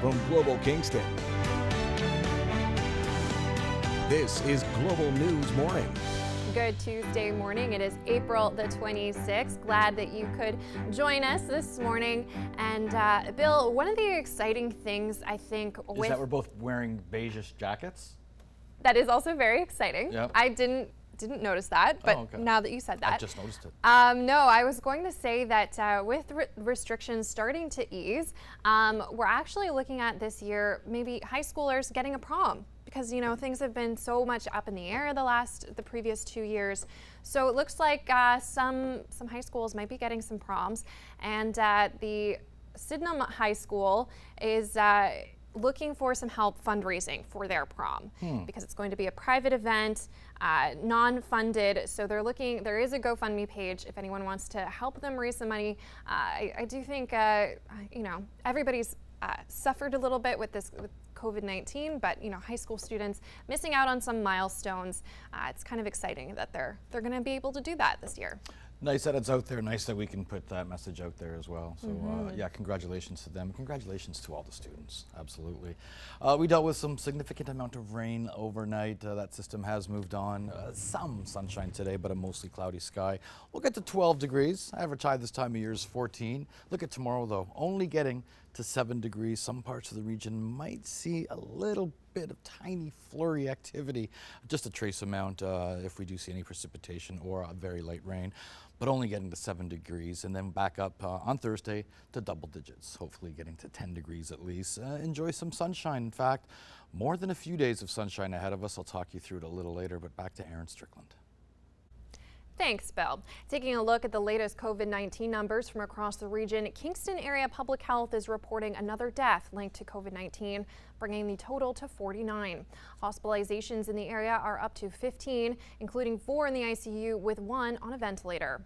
from Global Kingston. This is Global News Morning. Good Tuesday morning. It is April the 26th. Glad that you could join us this morning. And Bill, one of the exciting things I think is that we're both wearing beige jackets. That is also very exciting. Yep. I didn't notice that, but okay. now that you said that. I just noticed it. No, I was going to say that with restrictions starting to ease, we're actually looking at this year maybe high schoolers getting a prom. Because, you know, things have been so much up in the air the previous 2 years. So it looks like some high schools might be getting some proms. And the Sydenham High School is looking for some help fundraising for their prom because it's going to be a private event, non-funded. So there is a GoFundMe page if anyone wants to help them raise some money. I do think, you know, everybody's suffered a little bit with COVID-19, but you know, high school students missing out on some milestones. It's kind of exciting that they're going to be able to do that this year. Nice that it's out there. Nice that we can put that message out there as well. So yeah, congratulations to them. Congratulations to all the students. Absolutely. We dealt with some significant amount of rain overnight. That system has moved on. Some sunshine today, but a mostly cloudy sky. We'll get to 12 degrees. Average high this time of year is 14. Look at tomorrow though, only getting to 7 degrees. Some parts of the region might see a little bit of tiny flurry activity, just a trace amount if we do see any precipitation or a very light rain, but only getting to 7 degrees, and then back up on Thursday to double digits, hopefully getting to 10 degrees at least. Enjoy some sunshine. In fact, more than a few days of sunshine ahead of us. I'll talk you through it a little later, but back to Aaron Strickland. Thanks, Bill. Taking a look at the latest COVID-19 numbers from across the region, Kingston Area Public Health is reporting another death linked to COVID-19, bringing the total to 49. Hospitalizations in the area are up to 15, including 4 in the ICU with 1 on a ventilator.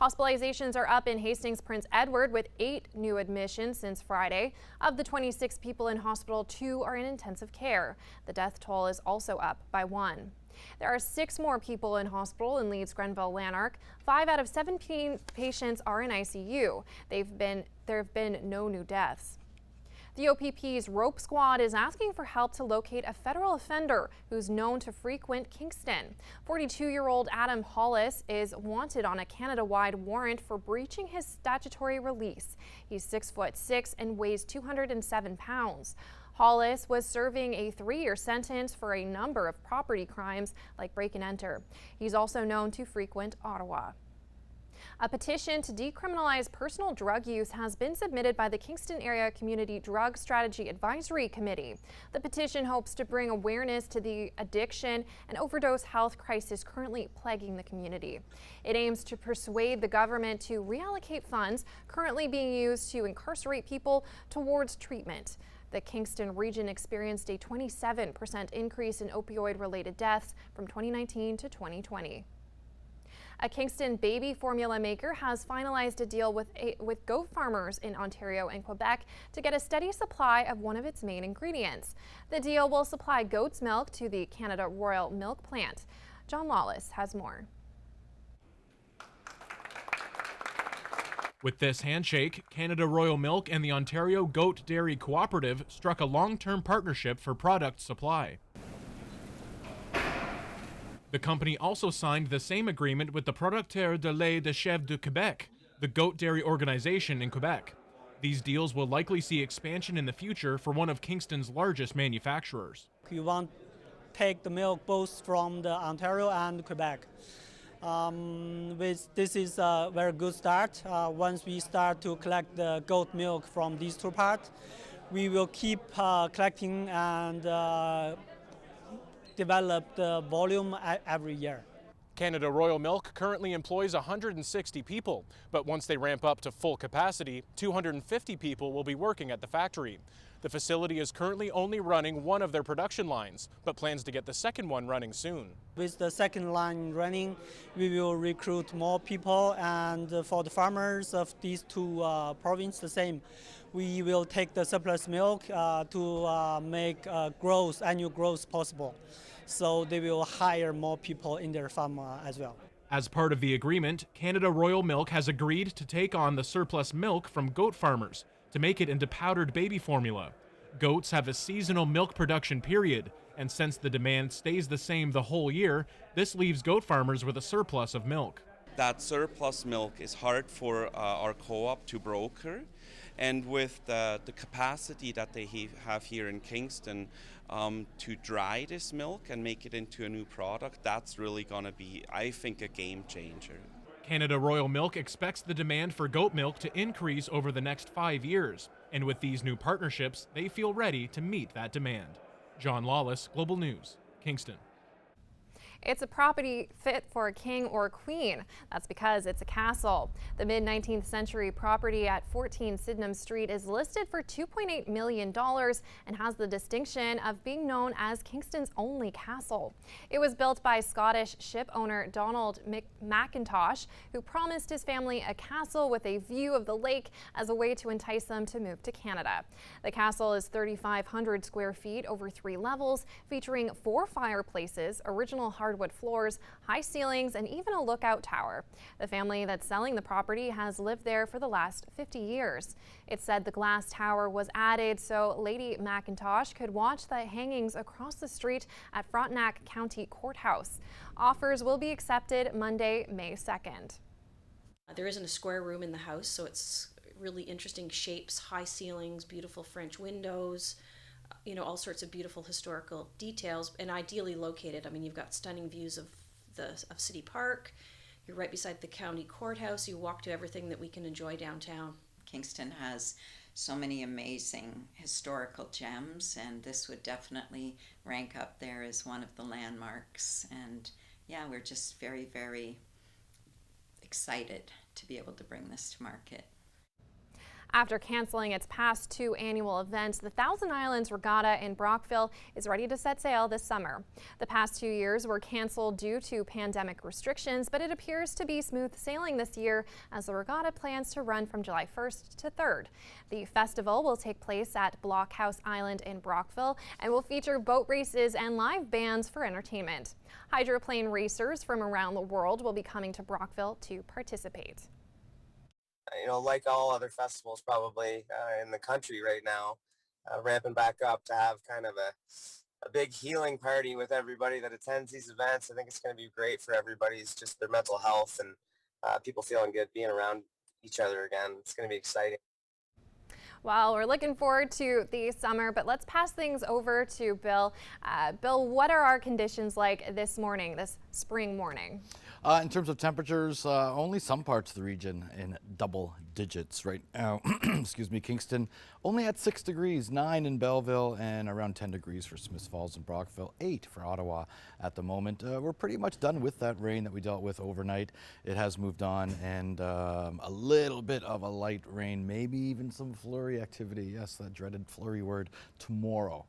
Hospitalizations are up in Hastings Prince Edward with 8 new admissions since Friday. Of the 26 people in hospital, 2 are in intensive care. The death toll is also up by 1. There are 6 more people in hospital in Leeds, Grenville, Lanark. 5 out of 17 patients are in ICU. There have been no new deaths. The OPP's Rope Squad is asking for help to locate a federal offender who's known to frequent Kingston. 42-year-old Adam Hollis is wanted on a Canada-wide warrant for breaching his statutory release. He's 6'6" and weighs 207 pounds. Hollis was serving a 3-year sentence for a number of property crimes like break and enter. He's also known to frequent Ottawa. A petition to decriminalize personal drug use has been submitted by the Kingston Area Community Drug Strategy Advisory Committee. The petition hopes to bring awareness to the addiction and overdose health crisis currently plaguing the community. It aims to persuade the government to reallocate funds currently being used to incarcerate people towards treatment. The Kingston region experienced a 27% increase in opioid-related deaths from 2019 to 2020. A Kingston baby formula maker has finalized a deal with goat farmers in Ontario and Quebec to get a steady supply of one of its main ingredients. The deal will supply goat's milk to the Canada Royal Milk Plant. John Lawless has more. With this handshake, Canada Royal Milk and the Ontario Goat Dairy Cooperative struck a long-term partnership for product supply. The company also signed the same agreement with the Producteur de lait de chèvre du Québec, the goat dairy organization in Quebec. These deals will likely see expansion in the future for one of Kingston's largest manufacturers. You want to take the milk both from the Ontario and Quebec. This is a very good start. Once we start to collect the goat milk from these 2 parts, we will keep collecting and develop the volume every year. Canada Royal Milk currently employs 160 people, but once they ramp up to full capacity, 250 people will be working at the factory. The facility is currently only running one of their production lines, but plans to get the second one running soon. With the second line running, we will recruit more people, and for the farmers of these 2 provinces, the same. We will take the surplus milk to make annual growth possible. So they will hire more people in their farm as well. As part of the agreement, Canada Royal Milk has agreed to take on the surplus milk from goat farmers to make it into powdered baby formula. Goats have a seasonal milk production period, and since the demand stays the same the whole year, this leaves goat farmers with a surplus of milk. That surplus milk is hard for our co-op to broker, and with the capacity that they have here in Kingston to dry this milk and make it into a new product, that's really going to be, I think, a game changer. Canada Royal Milk expects the demand for goat milk to increase over the next 5 years, and with these new partnerships, they feel ready to meet that demand. John Lawless, Global News, Kingston. It's a property fit for a king or queen. That's because it's a castle. The mid-19th century property at 14 Sydenham Street is listed for $2.8 million and has the distinction of being known as Kingston's only castle. It was built by Scottish ship owner Donald McIntosh, who promised his family a castle with a view of the lake as a way to entice them to move to Canada. The castle is 3,500 square feet over 3 levels, featuring 4 fireplaces, original hardwood floors, high ceilings, and even a lookout tower. The family that's selling the property has lived there for the last 50 years. It's said the glass tower was added so Lady McIntosh could watch the hangings across the street at Frontenac County Courthouse. Offers will be accepted Monday, May 2nd. There isn't a square room in the house, so it's really interesting shapes, high ceilings, beautiful French windows, all sorts of beautiful historical details, and ideally located. I mean, you've got stunning views of City Park. You're right beside the county courthouse. You walk to everything that we can enjoy downtown. Kingston has so many amazing historical gems, and this would definitely rank up there as one of the landmarks. And yeah, we're just very, very excited to be able to bring this to market. After canceling its past 2 annual events, the Thousand Islands Regatta in Brockville is ready to set sail this summer. The past 2 years were canceled due to pandemic restrictions, but it appears to be smooth sailing this year as the regatta plans to run from July 1st to 3rd. The festival will take place at Blockhouse Island in Brockville and will feature boat races and live bands for entertainment. Hydroplane racers from around the world will be coming to Brockville to participate. Like all other festivals probably in the country right now, ramping back up to have kind of a big healing party with everybody that attends these events. I think it's going to be great for everybody's just their mental health and people feeling good being around each other again. It's going to be exciting. Well, we're looking forward to the summer, but let's pass things over to Bill. Bill, what are our conditions like this morning, this spring morning? In terms of temperatures, only some parts of the region in double digits right now. Excuse me, Kingston only at 6 degrees, 9 in Belleville, and around 10 degrees for Smiths Falls and Brockville, 8 for Ottawa at the moment. We're pretty much done with that rain that we dealt with overnight. It has moved on, and a little bit of a light rain, maybe even some flurry activity. Yes, that dreaded flurry word tomorrow.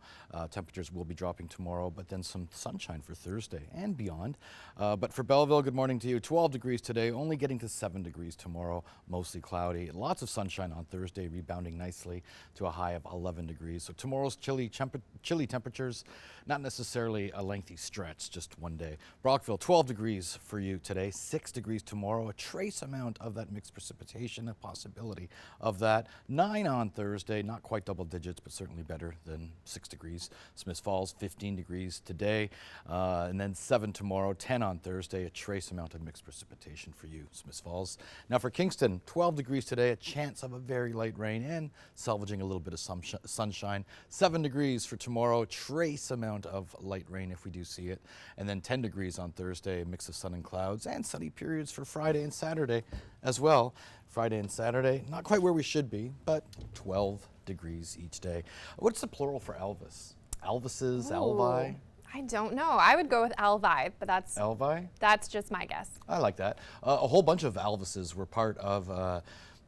Temperatures will be dropping tomorrow, but then some sunshine for Thursday and beyond. But for Belleville, good morning to you. 12 degrees today, only getting to 7 degrees tomorrow, mostly cloudy. Lots of sunshine on Thursday, rebounding nicely to a high of 11 degrees. So tomorrow's chilly temperatures, not necessarily a lengthy stretch, just one day. Brockville, 12 degrees for you today, 6 degrees tomorrow, a trace amount of that mixed precipitation, a possibility of that. 9 on Thursday, not quite double digits, but certainly better than 6 degrees. Smiths Falls, 15 degrees today, and then 7 tomorrow, 10 on Thursday, a trace amount of mixed precipitation for you, Smiths Falls. Now for Kingston, 12 degrees today, a chance of a very light rain and salvaging a little bit of sunshine. 7 degrees for tomorrow, trace amount of light rain if we do see it. And then 10 degrees on Thursday, a mix of sun and clouds, and sunny periods for Friday and Saturday as well. Friday and Saturday, not quite where we should be, but 12 degrees each day. What's the plural for Elvis? Elvises, Elvi? I don't know. I would go with Elvi, but that's just my guess. I like that. A whole bunch of Elvises were part of a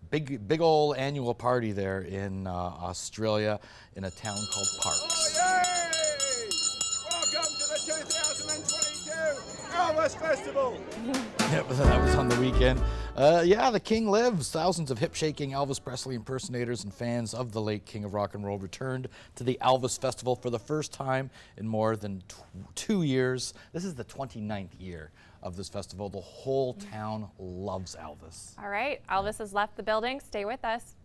big old annual party there in Australia in a town called Parkes. Oh, yay! Welcome to the 2022 Elvis Festival. Yep, that was on the weekend. Yeah, the King lives. Thousands of hip-shaking Elvis Presley impersonators and fans of the late King of Rock and Roll returned to the Elvis Festival for the first time in more than 2 years. This is the 29th year of this festival. The whole town loves Elvis. All right, Elvis has left the building. Stay with us.